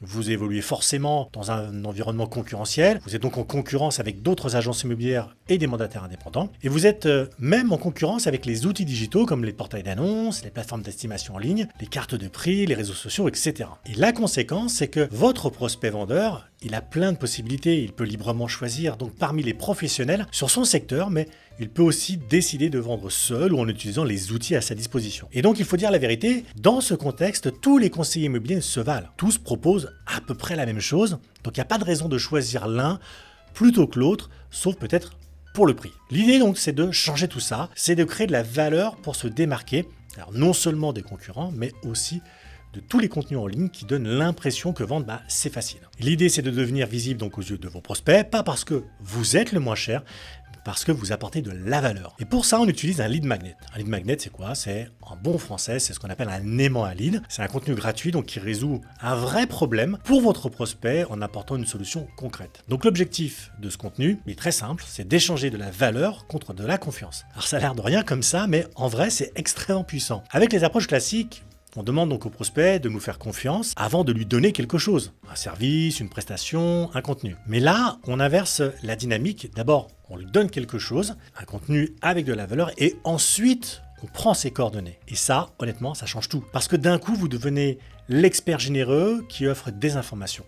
Vous évoluez forcément dans un environnement concurrentiel, vous êtes donc en concurrence avec d'autres agences immobilières et des mandataires indépendants, et vous êtes même en concurrence avec les outils digitaux comme les portails d'annonces, les plateformes d'estimation en ligne, les cartes de prix, les réseaux sociaux, etc. Et la conséquence, c'est que votre prospect vendeur, il a plein de possibilités, il peut librement choisir donc parmi les professionnels sur son secteur, mais il peut aussi décider de vendre seul ou en utilisant les outils à sa disposition. Et donc il faut dire la vérité, dans ce contexte, tous les conseillers immobiliers se valent. Tous proposent à peu près la même chose, donc il n'y a pas de raison de choisir l'un plutôt que l'autre, sauf peut-être pour le prix. L'idée donc c'est de changer tout ça, c'est de créer de la valeur pour se démarquer, alors non seulement des concurrents, mais aussi de tous les contenus en ligne qui donnent l'impression que vendre, c'est facile. L'idée, c'est de devenir visible donc aux yeux de vos prospects, pas parce que vous êtes le moins cher, mais parce que vous apportez de la valeur. Et pour ça, on utilise un lead magnet. Un lead magnet, c'est quoi? C'est, en bon français, c'est ce qu'on appelle un aimant à lead. C'est un contenu gratuit donc qui résout un vrai problème pour votre prospect en apportant une solution concrète. Donc l'objectif de ce contenu est très simple, c'est d'échanger de la valeur contre de la confiance. Alors ça a l'air de rien comme ça, mais en vrai, c'est extrêmement puissant. Avec les approches classiques, on demande donc au prospect de nous faire confiance avant de lui donner quelque chose, un service, une prestation, un contenu. Mais là, on inverse la dynamique. D'abord, on lui donne quelque chose, un contenu avec de la valeur, et ensuite, on prend ses coordonnées. Et ça, honnêtement, ça change tout. Parce que d'un coup, vous devenez l'expert généreux qui offre des informations.